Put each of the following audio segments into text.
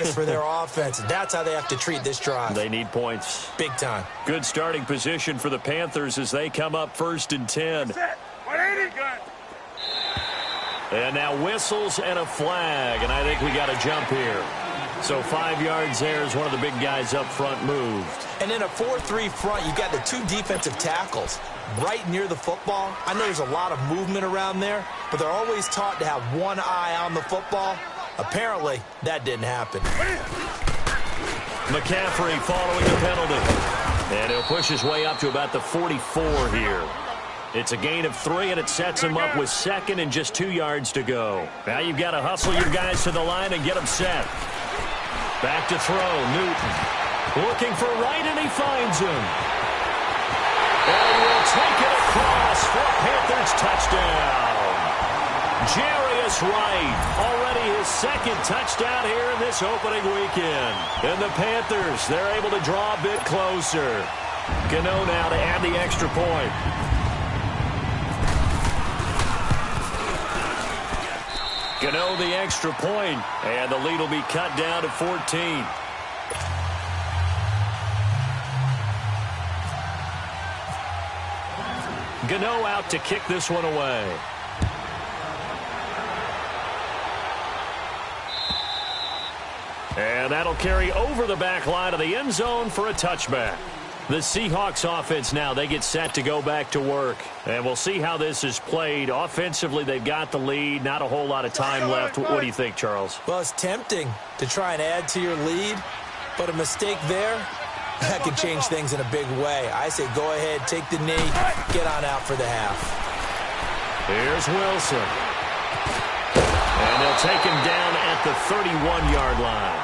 for their offense. That's how they have to treat this drive. They need points. Big time. Good starting position for the Panthers as they come up 1st and 10. And now whistles and a flag, and I think we got a jump here. So 5 yards there as one of the big guys up front moved. And in a 4-3 front, you've got the 2 defensive tackles right near the football. I know there's a lot of movement around there, but they're always taught to have one eye on the football. Apparently, that didn't happen. McCaffrey following the penalty. And he'll push his way up to about the 44 here. It's a gain of 3, and it sets him up with 2nd and just 2 yards to go. Now you've got to hustle your guys to the line and get them set. Back to throw, Newton. Looking for Wright, and he finds him. And will take it across for a Panthers touchdown. Jarius Wright, already his 2nd touchdown here in this opening weekend. And the Panthers, they're able to draw a bit closer. Gano now to add the extra point. Gano the extra point, and the lead will be cut down to 14. Gano out to kick this one away. And that'll carry over the back line of the end zone for a touchback. The Seahawks offense now, they get set to go back to work. And we'll see how this is played. Offensively, they've got the lead. Not a whole lot of time left. What do you think, Charles? Well, it's tempting to try and add to your lead, but a mistake there, that can change things in a big way. I say go ahead, take the knee, get on out for the half. Here's Wilson. And they'll take him down at the 31-yard line.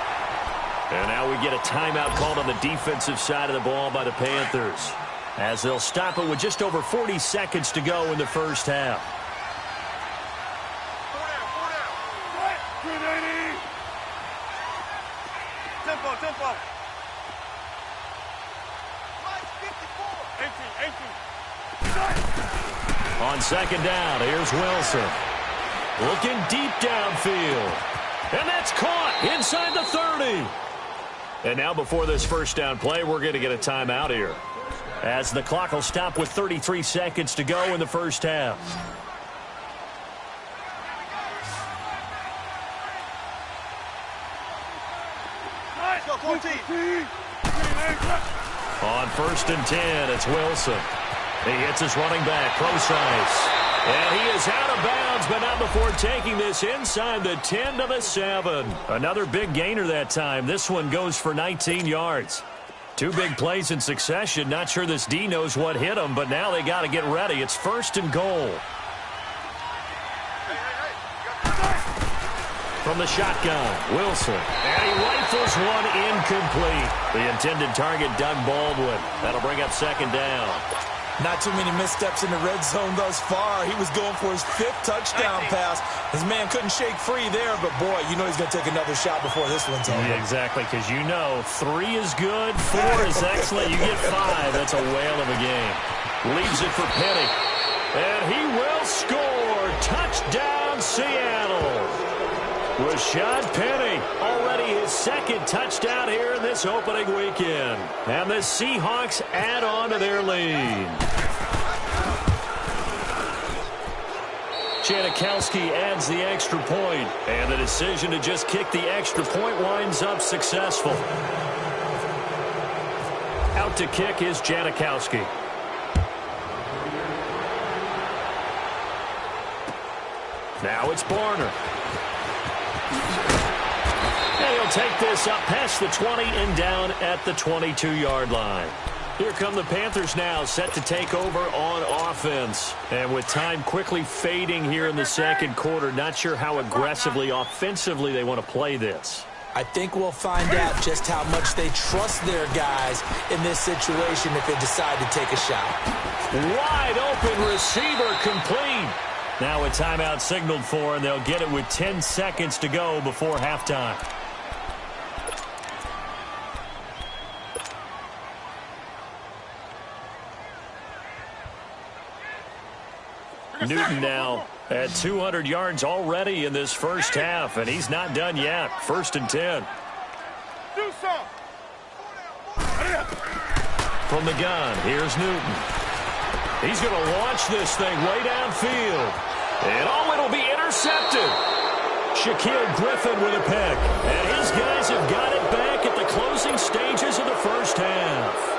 And now we get a timeout called on the defensive side of the ball by the Panthers, as they'll stop it with just over 40 seconds to go in the first half. Tempo. On 2nd down, here's Wilson. Looking deep downfield. And that's caught inside the 30. And now before this first down play, we're going to get a timeout here, as the clock will stop with 33 seconds to go in the first half. On 1st and 10, it's Wilson. He hits his running back, Procise. And he is out of bounds, but not before taking this inside the 10 to the 7. Another big gainer that time. This one goes for 19 yards. 2 big plays in succession. Not sure this D knows what hit him, but now they got to get ready. It's 1st and goal. From the shotgun, Wilson. And he rifles one incomplete. The intended target, Doug Baldwin. That'll bring up 2nd down. Not too many missteps in the red zone thus far. He was going for his 5th touchdown pass. His man couldn't shake free there, but boy, you know he's going to take another shot before this one's over. Yeah, exactly, because you know 3 is good, 4 is excellent. You get 5. That's a whale of a game. Leaves it for Penny. And he will score. Touchdown, Seattle. Rashad Penny, already his 2nd touchdown here in this opening weekend. And the Seahawks add on to their lead. Janikowski adds the extra point, and the decision to just kick the extra point winds up successful. Out to kick is Janikowski. Now it's Barner. And he'll take this up past the 20 and down at the 22-yard line. Here come the Panthers now, set to take over on offense. And with time quickly fading here in the 2nd quarter, not sure how aggressively, offensively they want to play this. I think we'll find out just how much they trust their guys in this situation if they decide to take a shot. Wide open receiver complete. Now a timeout signaled for, and they'll get it with 10 seconds to go before halftime. Newton now at 200 yards already in this first half, and he's not done yet. 1st and 10. Do some. From the gun, here's Newton. He's going to launch this thing way downfield. And it'll be intercepted. Shaquille Griffin with a pick. And his guys have got it back at the closing stages of the first half.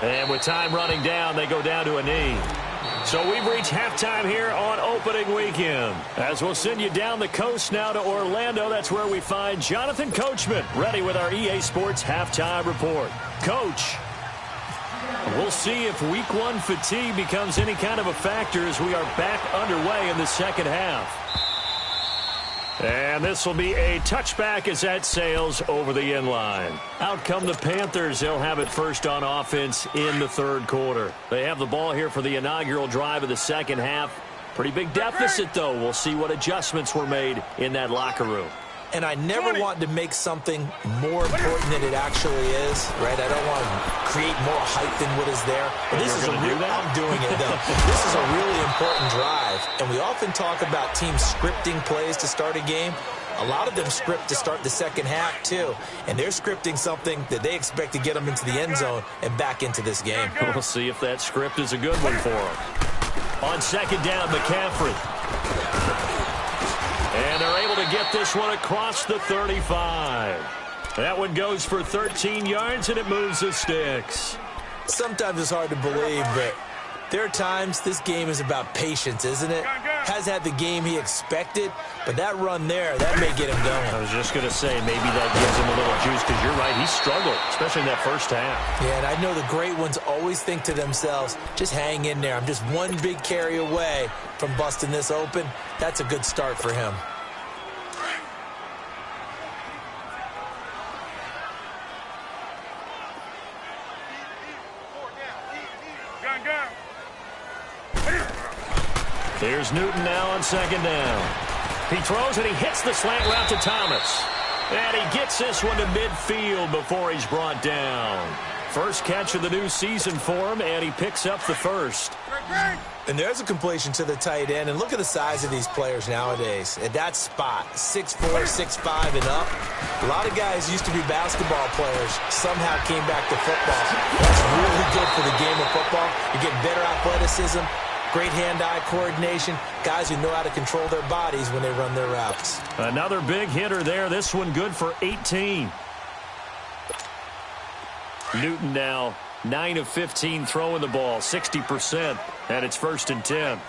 And with time running down, they go down to a knee. So we've reached halftime here on opening weekend. As we'll send you down the coast now to Orlando, that's where we find Jonathan Coachman, ready with our EA Sports halftime report. Coach, we'll see if week one fatigue becomes any kind of a factor as we are back underway in the second half. And this will be a touchback as that sails over the end line. Out come the Panthers. They'll have it first on offense in the third quarter. They have the ball here for the inaugural drive of the second half. Pretty big deficit, though. We'll see what adjustments were made in that locker room. And I never want to make something more important than it actually is, right? I don't want to create more hype than what is there. But this is I'm doing it, though. This is a really important drive. And we often talk about teams scripting plays to start a game. A lot of them script to start the second half, too. And they're scripting something that they expect to get them into the end zone and back into this game. We'll see if that script is a good one for them. On second down, McCaffrey. And they're able to get this one across the 35. That one goes for 13 yards, and it moves the sticks. Sometimes it's hard to believe, but there are times this game is about patience, isn't it? Has had the game he expected, but that run there, that may get him going. I was just going to say, maybe that gives him a little juice, because you're right, he struggled, especially in that first half. Yeah, and I know the great ones always think to themselves, just hang in there. I'm just one big carry away from busting this open. That's a good start for him. Here's Newton now on second down. He throws and he hits the slant route to Thomas. And he gets this one to midfield before he's brought down. First catch of the new season for him, and he picks up the first. And there's a completion to the tight end. And look at the size of these players nowadays. At that spot, 6'4", 6'5", and up. A lot of guys used to be basketball players, somehow came back to football. That's really good for the game of football. You're getting better athleticism, great hand-eye coordination, guys who know how to control their bodies when they run their routes. Another big hitter there. This one good for 18. Newton now 9 of 15 throwing the ball, 60%, and it's 1st and 10.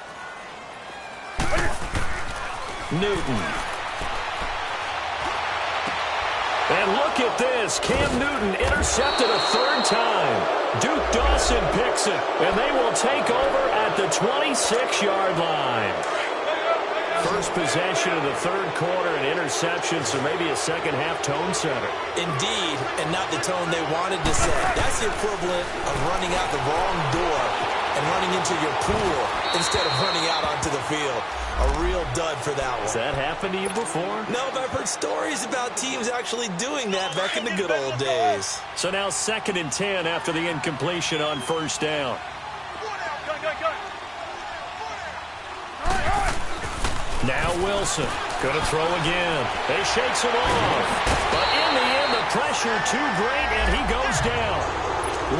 Newton. And look at this. Cam Newton intercepted a third time. Duke Dawson picks it, and they will take over at the 26-yard line. First possession of the third quarter, an interception, so maybe a second-half tone setter. Indeed, and not the tone they wanted to set. That's the equivalent of running out the wrong door and running into your pool instead of running out onto the field. A real dud for that one. Has that happened to you before? No, but I've heard stories about teams actually doing that back in the good old days. So now 2nd and 10 after the incompletion on first down. Now Wilson, going to throw again. He shakes it off. But in the end, the pressure too great, and he goes down.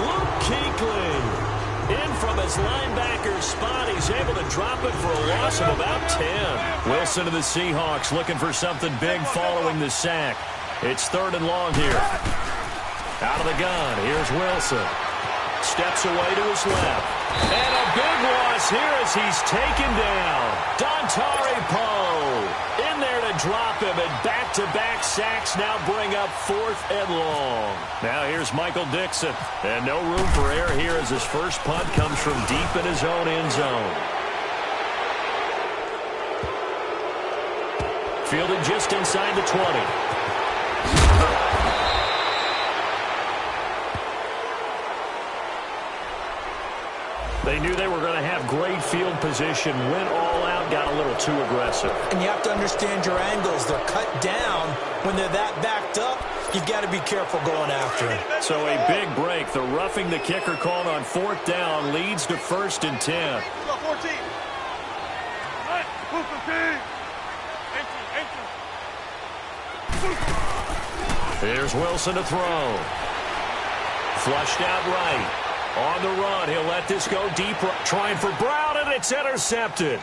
Luke Kuechly, in from his linebacker spot. He's able to drop it for a loss of about 10. Wilson of the Seahawks looking for something big following the sack. It's 3rd and long here. Out of the gun, here's Wilson. Steps away to his left. And a big loss here as he's taken down. Dontari Poe in there to drop him, and back-to-back sacks now bring up 4th and long. Now here's Michael Dixon. And no room for error here as his first punt comes from deep in his own end zone. Fielded just inside the 20. They knew they were going to have great field position, went all out, got a little too aggressive. And you have to understand your angles. They're cut down when they're that backed up. You've got to be careful going after him. So a big break. The roughing the kicker called on 4th down leads to 1st and 10. 14. Here's Wilson to throw. Flushed out right. On the run, he'll let this go deep. Trying for Brown, and it's intercepted.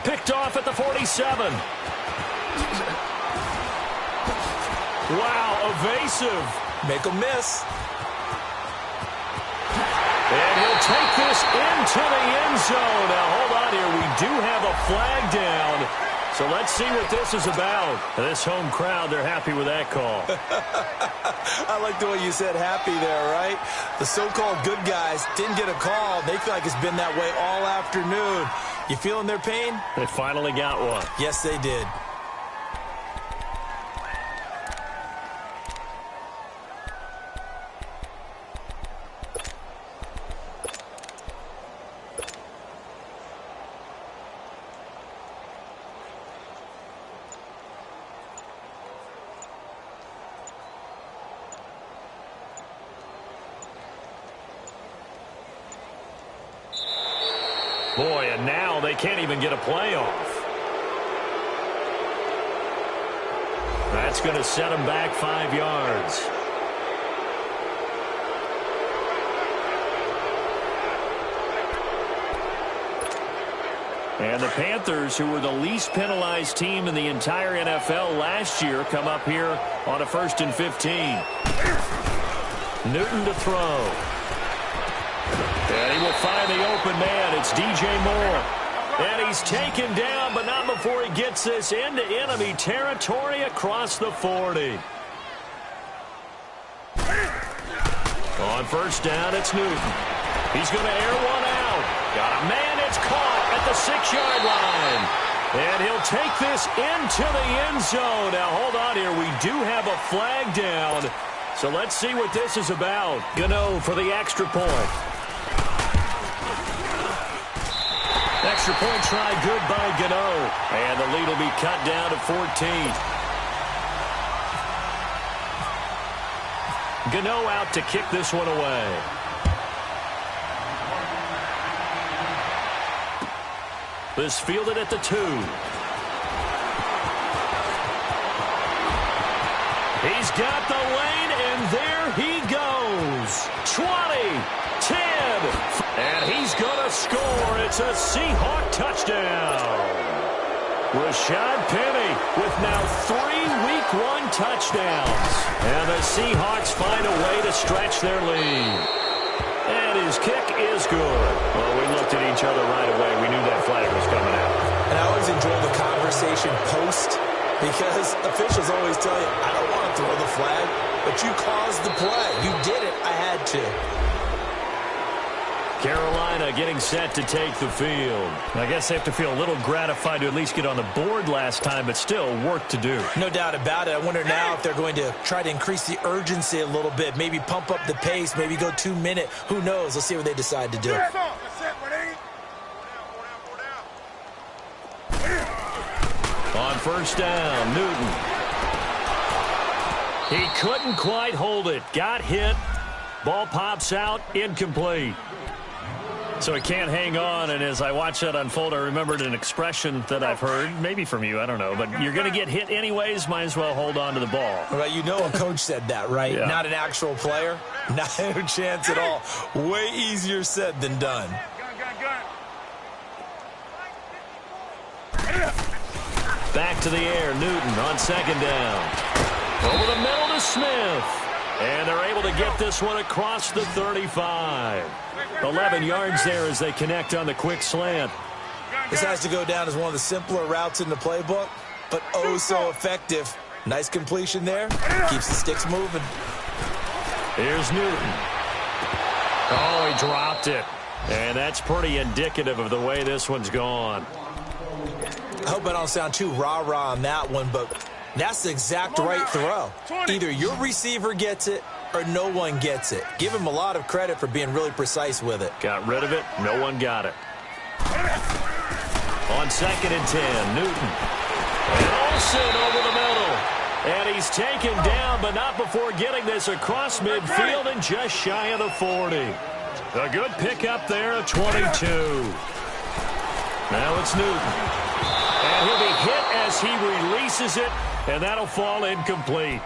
Picked off at the 47. Wow, evasive. Make a miss. And he'll take this into the end zone. Now, hold on here. We do have a flag down. So let's see what this is about. This home crowd, they're happy with that call. I like the way you said happy there, right? The so-called good guys didn't get a call. They feel like it's been that way all afternoon. You feeling their pain? They finally got one. Yes, they did. Boy, and now they can't even get a playoff. That's going to set them back 5 yards. And the Panthers, who were the least penalized team in the entire NFL last year, come up here on a 1st and 15. Newton to throw. And he will find the open man. It's DJ Moore. And he's taken down, but not before he gets this into enemy territory across the 40. On 1st down, it's Newton. He's going to air one out. Got a man. It's caught at the 6-yard line. And he'll take this into the end zone. Now, hold on here. We do have a flag down. So let's see what this is about. Gano for the extra point. Extra point try good by Gano. And the lead will be cut down to 14. Gano out to kick this one away. This fielded at the 2. He's got the lane, and there he goes. 20, 10, and he's going to score. It's a Seahawk touchdown. Rashad Penny with now 3 Week 1 touchdowns. And the Seahawks find a way to stretch their lead. And his kick is good. Well, we looked at each other right away. We knew that flag was coming out. And I always enjoy the conversation post, because officials always tell you, I don't want to throw the flag, but you caused the play. You did it. I had to. Carolina getting set to take the field. I guess they have to feel a little gratified to at least get on the board last time, but still work to do. No doubt about it. I wonder now if they're going to try to increase the urgency a little bit, maybe pump up the pace, maybe go 2-minute. Who knows? Let's see what they decide to do. On 1st down, Newton. He couldn't quite hold it. Got hit. Ball pops out. Incomplete. So he can't hang on, and as I watch that unfold, I remembered an expression that I've heard, maybe from you, I don't know, but you're going to get hit anyways, might as well hold on to the ball. Well, you know a coach said that, right? Yeah. Not an actual player. Not a chance at all. Way easier said than done. Back to the air, Newton on 2nd down. Over the middle to Smith. And they're able to get this one across the 35. 11 yards there as they connect on the quick slant. This has to go down as one of the simpler routes in the playbook, but oh so effective. Nice completion there. Keeps the sticks moving. Here's Newton. Oh, he dropped it. And that's pretty indicative of the way this one's gone. I hope I don't sound too rah-rah on that one, but that's the exact right throw. Either your receiver gets it or no one gets it. Give him a lot of credit for being really precise with it. Got rid of it. No one got it. On 2nd and 10, Newton. And Olsen over the middle. And he's taken down, but not before getting this across midfield and just shy of the 40. A good pickup there at 22. Now it's Newton. And he'll be hit as he releases it, and that'll fall incomplete.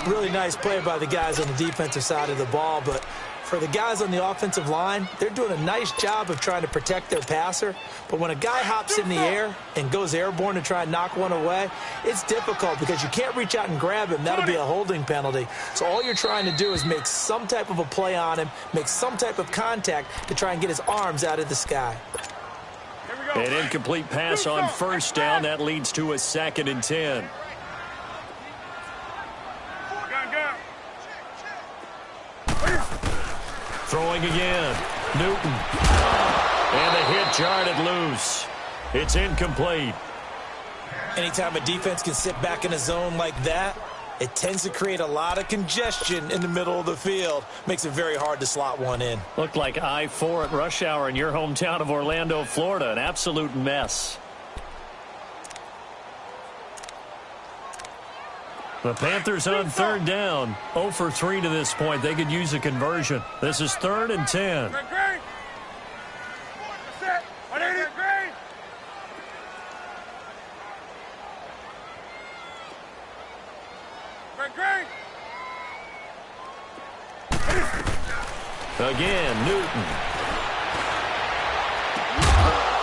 Really nice play by the guys on the defensive side of the ball, but for the guys on the offensive line, they're doing a nice job of trying to protect their passer. But when a guy hops in the air and goes airborne to try and knock one away, it's difficult because you can't reach out and grab him. That'll be a holding penalty. So all you're trying to do is make some type of a play on him, make some type of contact to try and get his arms out of the sky. An incomplete pass on first down. That leads to a 2nd and 10. Throwing again. Newton. And the hit jarred it loose. It's incomplete. Anytime a defense can sit back in a zone like that, it tends to create a lot of congestion in the middle of the field. Makes it very hard to slot one in. Looked like I-4 at rush hour in your hometown of Orlando, Florida. An absolute mess. The Panthers on 3rd down. 0 for 3 to this point. They could use a conversion. This is 3rd and 10. Again, Newton.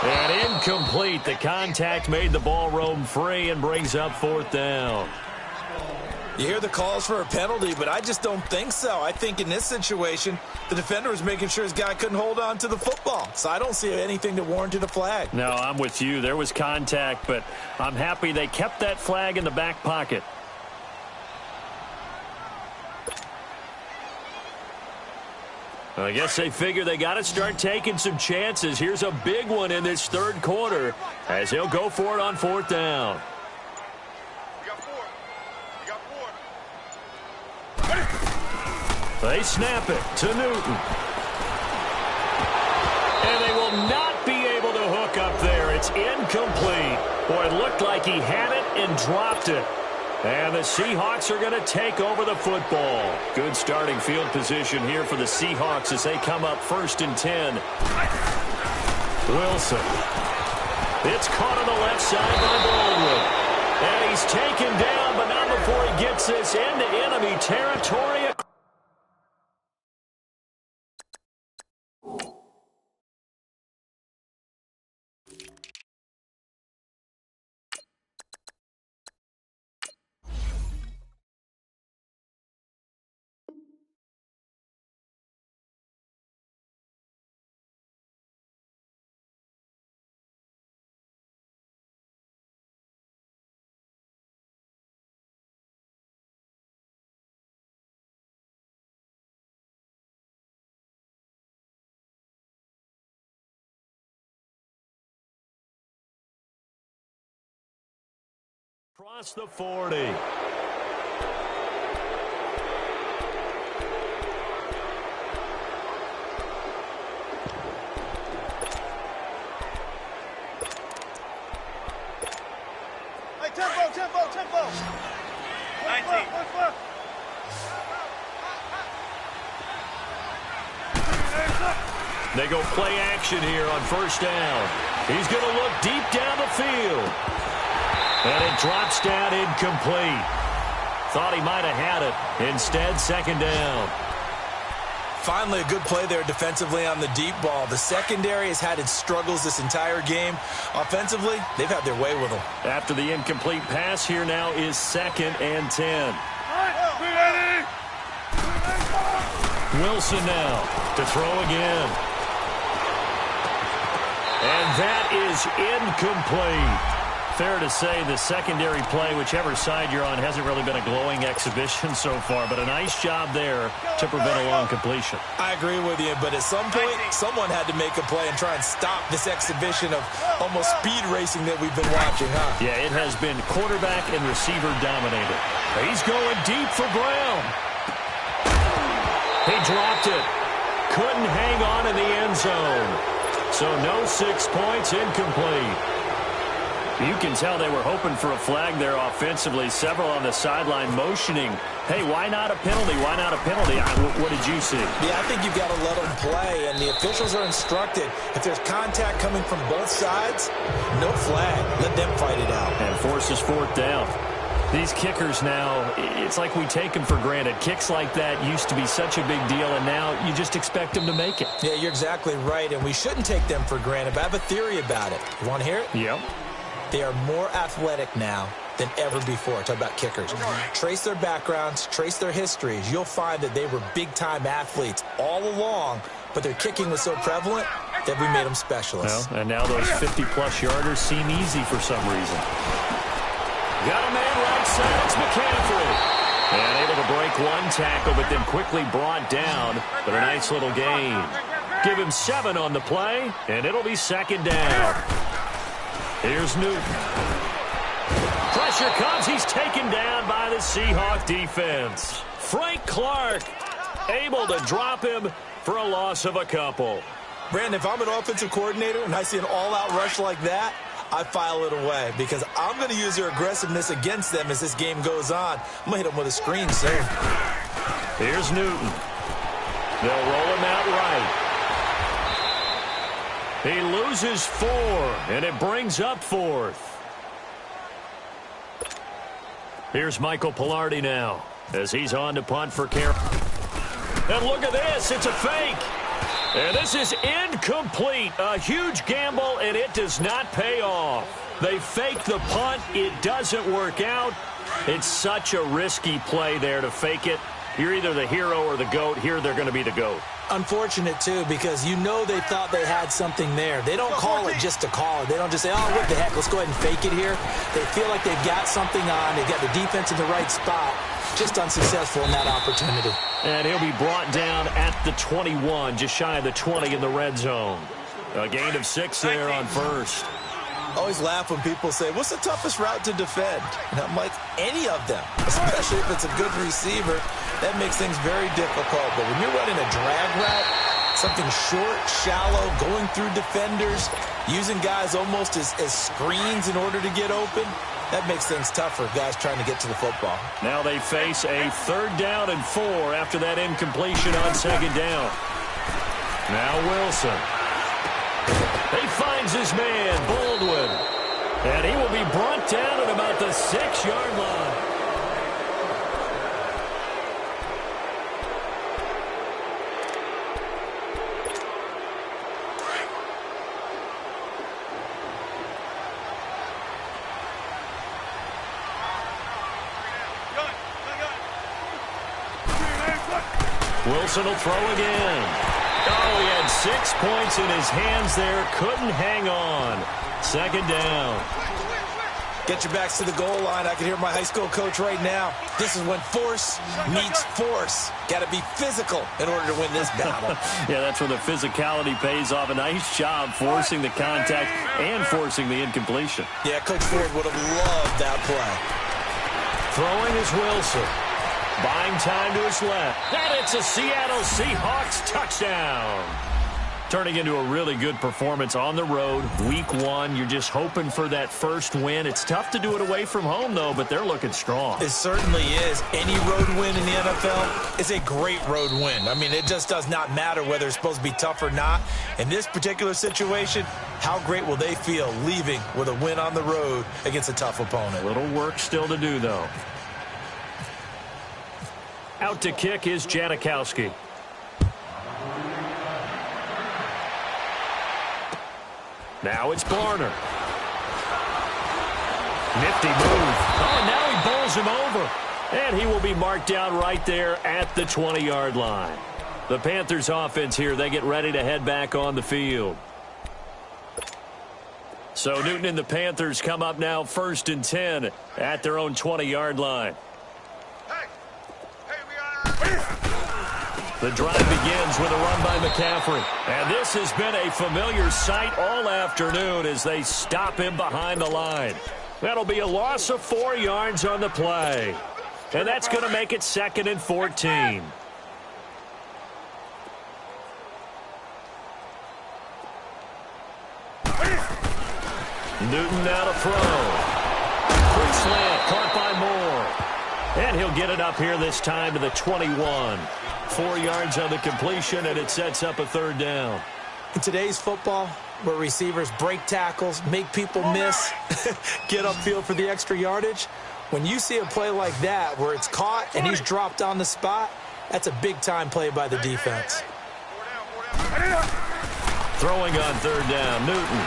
And incomplete. The contact made the ball roam free and brings up 4th down. You hear the calls for a penalty, but I just don't think so. I think in this situation, the defender was making sure his guy couldn't hold on to the football. So I don't see anything to warrant a flag. No, I'm with you. There was contact, but I'm happy they kept that flag in the back pocket. I guess they figure they got to start taking some chances. Here's a big one in this 3rd quarter as he'll go for it on 4th down. They snap it to Newton. And they will not be able to hook up there. It's incomplete. Boy, it looked like he had it and dropped it. And the Seahawks are going to take over the football. Good starting field position here for the Seahawks as they come up 1st and 10. Wilson. It's caught on the left side by Baldwin. And he's taken down, but not before he gets this into enemy territory. Across the 40. Hey, tempo. 19. They go play action here on 1st down. He's going to look deep down the field. And it drops down incomplete. Thought he might have had it. Instead, 2nd down. Finally, a good play there defensively on the deep ball. The secondary has had its struggles this entire game. Offensively, they've had their way with them. After the incomplete pass, here now is 2nd and 10. Wilson now to throw again. And that is incomplete. Fair to say the secondary play, whichever side you're on, hasn't really been a glowing exhibition so far, but a nice job there to prevent a long completion. I agree with you, but at some point, someone had to make a play and try and stop this exhibition of almost speed racing that we've been watching, huh? Yeah, it has been quarterback and receiver dominated. He's going deep for Brown. He dropped it. Couldn't hang on in the end zone. So no 6 points, incomplete. You can tell they were hoping for a flag there offensively. Several on the sideline motioning, hey, why not a penalty? Why not a penalty? What did you see? Yeah, I think you've got to let them play, and the officials are instructed, if there's contact coming from both sides, no flag. Let them fight it out. And forces fourth down. These kickers now, it's like we take them for granted. Kicks like that used to be such a big deal, and now you just expect them to make it. Yeah, you're exactly right, and we shouldn't take them for granted, but I have a theory about it. You want to hear it? Yep. They are more athletic now than ever before. Talk about kickers. Trace their backgrounds, trace their histories. You'll find that they were big-time athletes all along, but their kicking was so prevalent that we made them specialists. Well, and now those 50-plus yarders seem easy for some reason. Got a man right side. It's McCaffrey. And able to break one tackle, but then quickly brought down. But a nice little gain. Give him 7 on the play, and it'll be second down. Here's Newton. Pressure comes. He's taken down by the Seahawk defense. Frank Clark able to drop him for a loss of a couple. Brandon, if I'm an offensive coordinator and I see an all-out rush like that, I file it away because I'm going to use their aggressiveness against them as this game goes on. I'm going to hit them with a screen soon. Here's Newton. They'll roll him out right. He loses 4, and it brings up 4th. Here's Michael Pilardi now as he's on to punt for Carroll. And look at this. It's a fake. And this is incomplete. A huge gamble, and it does not pay off. They fake the punt. It doesn't work out. It's such a risky play there to fake it. You're either the hero or the GOAT. Here they're going to be the GOAT. Unfortunate, too, because you know they thought they had something there. They don't call it just to call it. They don't just say, oh, what the heck, let's go ahead and fake it here. They feel like they've got something on. They've got the defense in the right spot. Just unsuccessful in that opportunity. And he'll be brought down at the 21, just shy of the 20 in the red zone. A gain of 6 there on first. Always laugh when people say, what's the toughest route to defend? And I'm like, any of them, especially if it's a good receiver. That makes things very difficult. But when you're running a drag route, something short, shallow, going through defenders, using guys almost as screens in order to get open, that makes things tougher, guys trying to get to the football. Now they face a 3rd down and 4 after that incompletion on 2nd down. Now Wilson. He finds his man, Baldwin. And he will be brought down at about the 6-yard line. Wilson will throw again. Oh, he had 6 points in his hands there. Couldn't hang on. 2nd down. Get your backs to the goal line. I can hear my high school coach right now. This is when force meets force. Got to be physical in order to win this battle. Yeah, that's where the physicality pays off. A nice job forcing the contact and forcing the incompletion. Yeah, Coach Ford would have loved that play. Throwing is Wilson. Buying time to his left. And it's a Seattle Seahawks touchdown. Turning into a really good performance on the road. Week 1, you're just hoping for that first win. It's tough to do it away from home, though, but they're looking strong. It certainly is. Any road win in the NFL is a great road win. I mean, it just does not matter whether it's supposed to be tough or not. In this particular situation, how great will they feel leaving with a win on the road against a tough opponent? Little work still to do, though. Out to kick is Janikowski. Now it's Barner. Nifty move. Oh, now he bowls him over. And he will be marked down right there at the 20-yard line. The Panthers offense here, they get ready to head back on the field. So Newton and the Panthers come up now 1st and 10 at their own 20-yard line. The drive begins with a run by McCaffrey. And this has been a familiar sight all afternoon as they stop him behind the line. That'll be a loss of 4 yards on the play. And that's going to make it 2nd and 14. Newton now to throw. Quick slant, caught by Moore. And he'll get it up here this time to the 21. 4 yards on the completion, and it sets up a third down. In today's football, where receivers break tackles, make people miss, get upfield for the extra yardage, when you see a play like that where it's caught and he's dropped on the spot, that's a big-time play by the defense. Throwing on third down, Newton.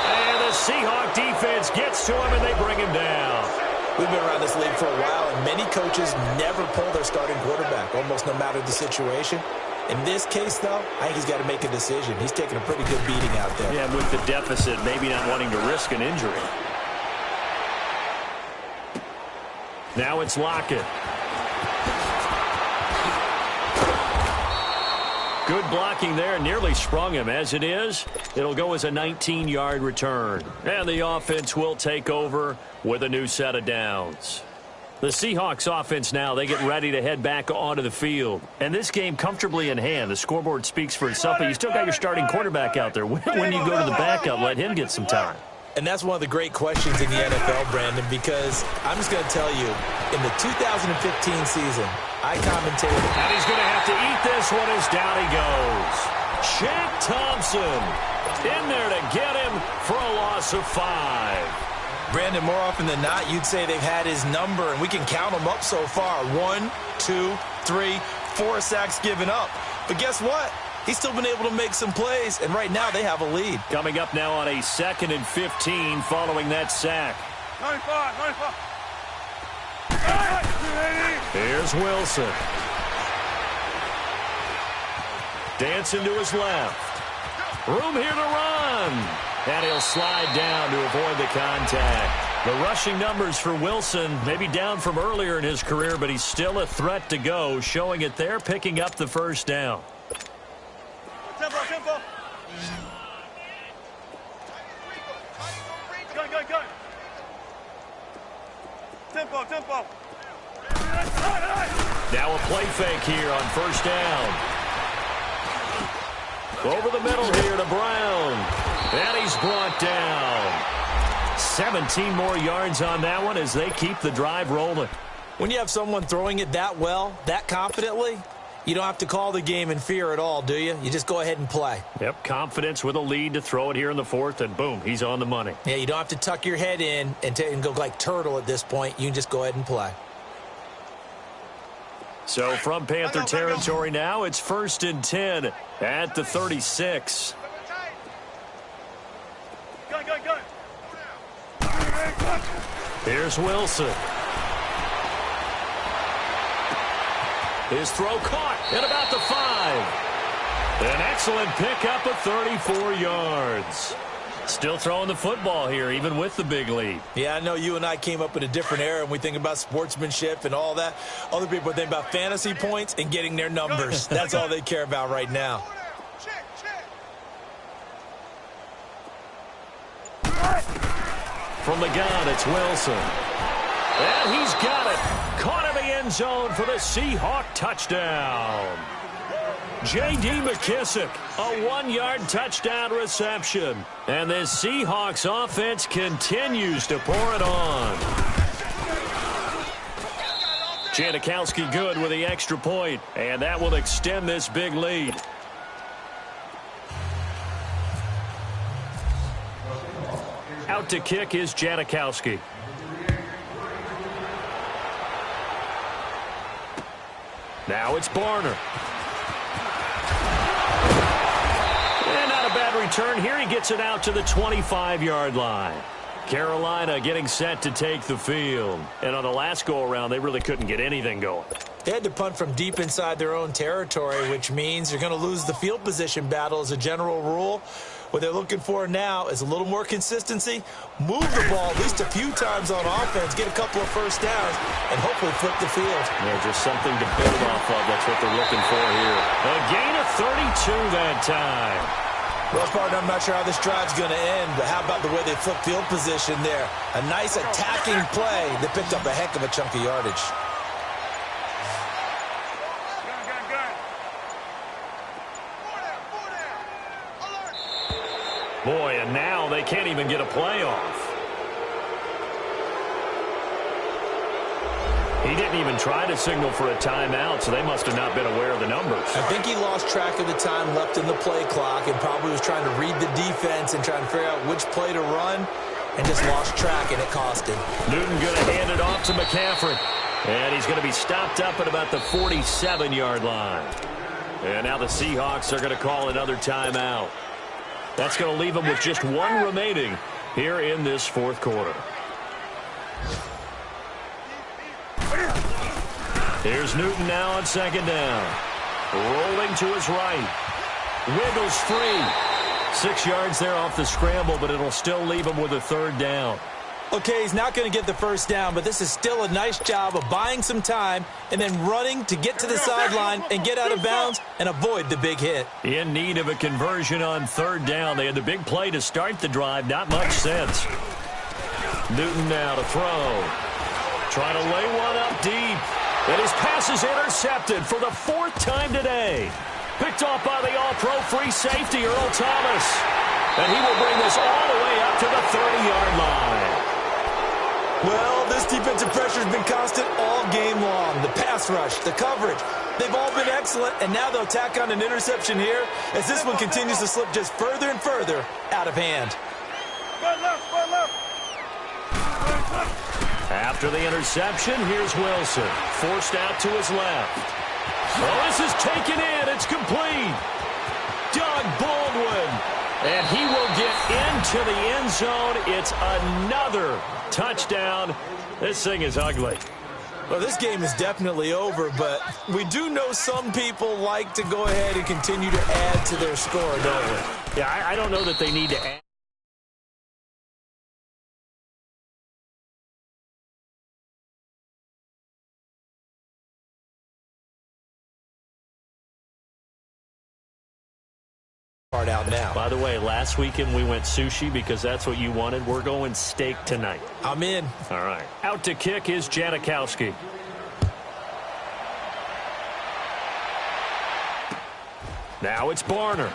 And the Seahawk defense gets to him, and they bring him down. We've been around this league for a while, and many coaches never pull their starting quarterback, almost no matter the situation. In this case, though, I think he's got to make a decision. He's taking a pretty good beating out there. Yeah, with the deficit, maybe not wanting to risk an injury. Now it's Lockett. Good blocking there, nearly sprung him. As it is, it'll go as a 19-yard return. And the offense will take over with a new set of downs. The Seahawks offense now, they get ready to head back onto the field. And this game comfortably in hand. The scoreboard speaks for itself, but you still got your starting quarterback out there. When you go to the backup, let him get some time. And that's one of the great questions in the NFL, Brandon, because I'm just going to tell you, in the 2015 season, I commentated. And he's going to have to eat this one as down he goes. Shaq Thompson in there to get him for a loss of 5. Brandon, more often than not, you'd say they've had his number, and we can count them up so far. 1, 2, 3, 4 sacks given up. But guess what? He's still been able to make some plays, and right now they have a lead. Coming up now on a 2nd and 15 following that sack. 95. Here's Wilson. Dancing to his left. Room here to run. And he'll slide down to avoid the contact. The rushing numbers for Wilson maybe down from earlier in his career, but he's still a threat to go, showing it there, picking up the first down. Tempo. Go. Tempo. Now a play fake here on first down. Over the middle here to Brown. And he's brought down. 17 more yards on that one as they keep the drive rolling. When you have someone throwing it that well, that confidently, you don't have to call the game in fear at all, do you? You just go ahead and play. Yep, confidence with a lead to throw it here in the 4th, and boom, he's on the money. Yeah, you don't have to tuck your head in and go like turtle at this point. You can just go ahead and play. So from Panther territory now, it's 1st and 10 at the 36. Go. Here's Wilson. His throw caught at about the 5. An excellent pickup of 34 yards. Still throwing the football here, even with the big lead. Yeah, I know you and I came up in a different era, and we think about sportsmanship and all that. Other people think about fantasy points and getting their numbers. That's all they care about right now. From the gun, it's Wilson. And he's got it. Caught in the end zone for the Seahawk touchdown. J.D. McKissick, a 1-yard touchdown reception. And the Seahawks offense continues to pour it on. Janikowski good with the extra point, and that will extend this big lead. Out to kick is Janikowski. Now it's Barner. And not a bad return here. He gets it out to the 25-yard line. Carolina getting set to take the field. And on the last go-around, they really couldn't get anything going. They had to punt from deep inside their own territory, which means you're going to lose the field position battle as a general rule. What they're looking for now is a little more consistency, move the ball at least a few times on offense, get a couple of first downs, and hopefully flip the field. Yeah, just something to build off of. That's what they're looking for here. A gain of 32 that time. Well, partner, I'm not sure how this drive's going to end, but how about the way they flip field position there? A nice attacking play that picked up a heck of a chunk of yardage. Boy, and now they can't even get a play off. He didn't even try to signal for a timeout, so they must have not been aware of the numbers. I think he lost track of the time left in the play clock and probably was trying to read the defense and trying to figure out which play to run and just lost track, and it cost him. Newton going to hand it off to McCaffrey. And he's going to be stopped up at about the 47-yard line. And now the Seahawks are going to call another timeout. That's going to leave them with just one remaining here in this fourth quarter. Here's Newton now on second down. Rolling to his right. Wiggles free. 6 yards there off the scramble, but it'll still leave him with a third down. Okay, he's not going to get the first down, but this is still a nice job of buying some time and then running to get to the sideline and get out of bounds and avoid the big hit. In need of a conversion on third down. They had the big play to start the drive. Not much sense. Newton now to throw. Trying to lay one up deep. And his pass is intercepted for the 4th time today. Picked off by the all-pro free safety, Earl Thomas. And he will bring this all the way up to the 30-yard line. Well, this defensive pressure has been constant all game long. The pass rush, the coverage, they've all been excellent, and now they'll tack on an interception here as this one continues to slip just further and further out of hand. After the interception, here's Wilson. Forced out to his left. Well, this is taken in. It's complete. Doug Baldwin. And he will get into the end zone. It's another touchdown. This thing is ugly. Well, this game is definitely over, but we do know some people like to go ahead and continue to add to their score, don't we? Yeah, I don't know that they need to add. Out now. By the way, last weekend we went sushi because that's what you wanted. We're going steak tonight. I'm in. All right. Out to kick is Janikowski. Now it's Barner.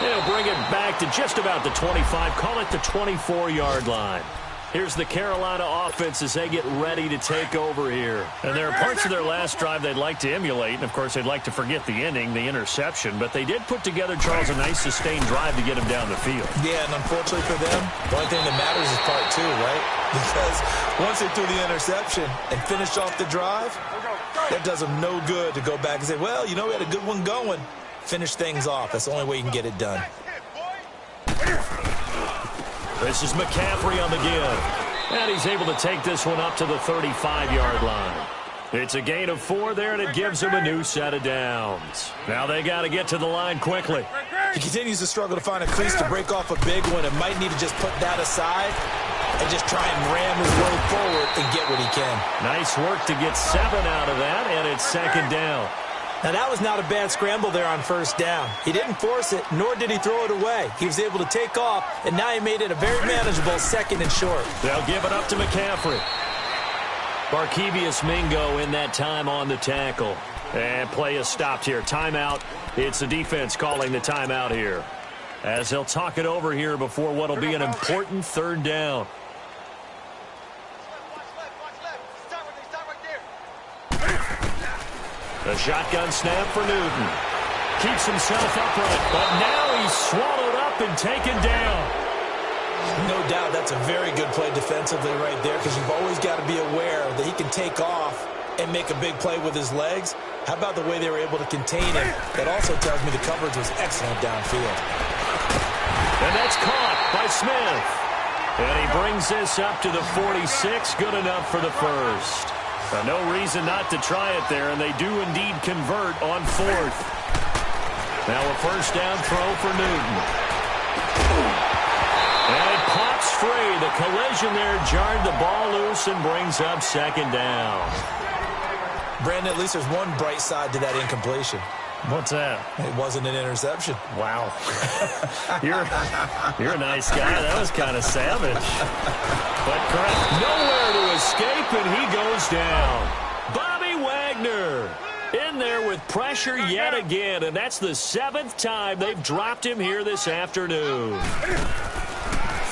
He'll bring it back to just about the 25. Call it the 24-yard line. Here's the Carolina offense as they get ready to take over here. And there are parts of their last drive they'd like to emulate. And, of course, they'd like to forget the inning, the interception. But they did put together, Charles, a nice sustained drive to get him down the field. Yeah, and unfortunately for them, the only thing that matters is part 2, right? Because once they threw the interception and finished off the drive, that does them no good to go back and say, well, you know, we had a good one going. Finish things off. That's the only way you can get it done. This is McCaffrey on the give. And he's able to take this one up to the 35-yard line. It's a gain of 4 there, and it gives him a new set of downs. Now they got to get to the line quickly. He continues to struggle to find a crease to break off a big one and might need to just put that aside and just try and ram his way forward and get what he can. Nice work to get 7 out of that, and it's second down. Now, that was not a bad scramble there on first down. He didn't force it, nor did he throw it away. He was able to take off, and now he made it a very manageable second and short. They'll give it up to McCaffrey. Barkevius Mingo in that time on the tackle. And play is stopped here. Timeout. It's the defense calling the timeout here, as they'll talk it over here before what will be an important third down. The shotgun snap for Newton. Keeps himself upright, but now he's swallowed up and taken down. No doubt that's a very good play defensively right there, because you've always got to be aware that he can take off and make a big play with his legs. How about the way they were able to contain him? That also tells me the coverage was excellent downfield. And that's caught by Smith. And he brings this up to the 46. Good enough for the first. No reason not to try it there, and they do indeed convert on 4th. Now a first down throw for Newton. And it pops free. The collision there jarred the ball loose and brings up second down. Brandon, at least there's one bright side to that incompletion. What's that? It wasn't an interception. Wow. You're a nice guy. That was kind of savage. But correct. Nowhere to escape, and he goes down. Bobby Wagner in there with with pressure yet again, and that's the 7th time they've dropped him here this afternoon.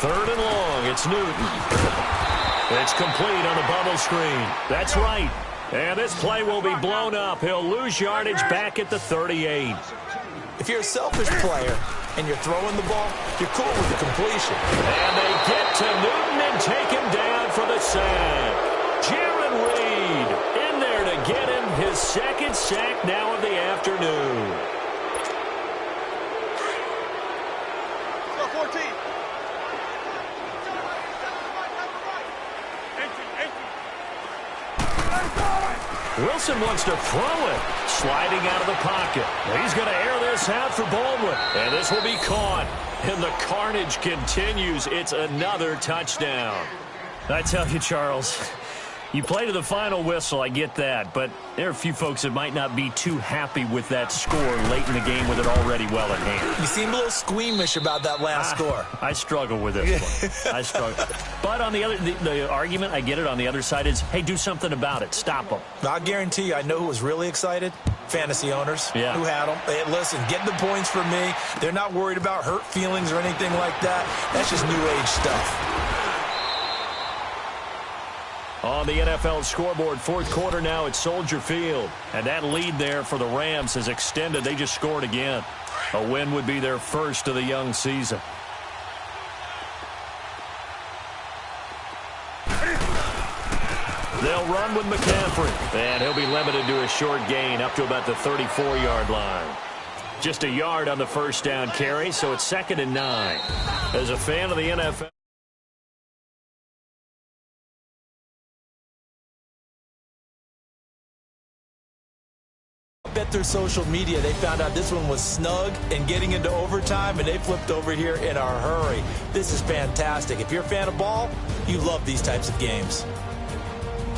3rd and long. It's Newton. It's complete on the bubble screen. That's right. And this play will be blown up. He'll lose yardage back at the 38. If you're a selfish player and you're throwing the ball, you're cool with the completion. And they get to Newton and take him down for the sack. Jaron Reed in there to get him his 2nd sack now of the afternoon. 14. Wilson wants to throw it. Sliding out of the pocket. He's going to air this out for Baldwin. And this will be caught. And the carnage continues. It's another touchdown. I tell you, Charles, you play to the final whistle, I get that. But there are a few folks that might not be too happy with that score late in the game with it already well at hand. You seem a little squeamish about that last score. I struggle with this one. I struggle. But on the argument, I get it, on the other side is, hey, do something about it. Stop them. I guarantee you, I know who was really excited. Fantasy owners who had them. Hey, listen, get the points for me. They're not worried about hurt feelings or anything like that. That's just new age stuff. On the NFL scoreboard, 4th quarter now at Soldier Field. And that lead there for the Rams has extended. They just scored again. A win would be their first of the young season. They'll run with McCaffrey. And he'll be limited to a short gain up to about the 34-yard line. Just a yard on the first down carry, so it's 2nd and 9. As a fan of the NFL... I bet through social media they found out this one was snug and getting into overtime, and they flipped over here in a hurry. This is fantastic. If you're a fan of ball, you love these types of games.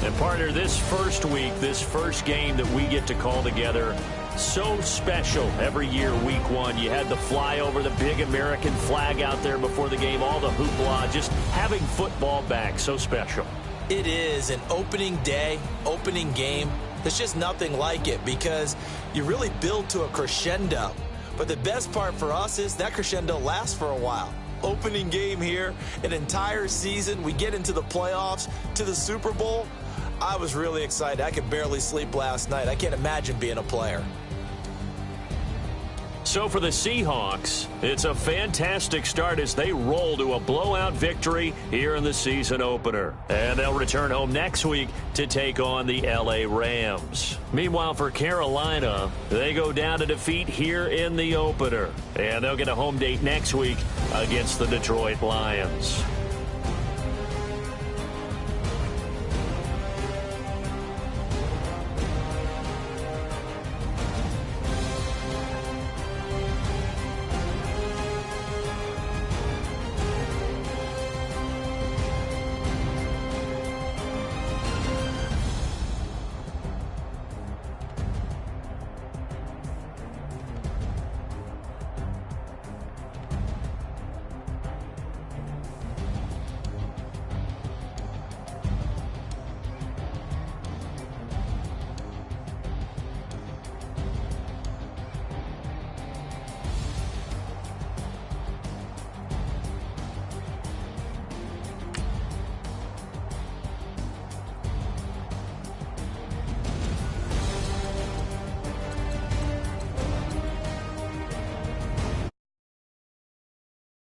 And partner, this first week, this first game that we get to call together, so special every year, week 1. You had the flyover, the big American flag out there before the game, all the hoopla, just having football back, so special. It is an opening day, opening game. There's just nothing like it because you really build to a crescendo. But the best part for us is that crescendo lasts for a while. Opening game here, an entire season. We get into the playoffs, to the Super Bowl. I was really excited. I could barely sleep last night. I can't imagine being a player. So for the Seahawks, it's a fantastic start as they roll to a blowout victory here in the season opener. And they'll return home next week to take on the LA Rams. Meanwhile, for Carolina, they go down to defeat here in the opener. And they'll get a home date next week against the Detroit Lions.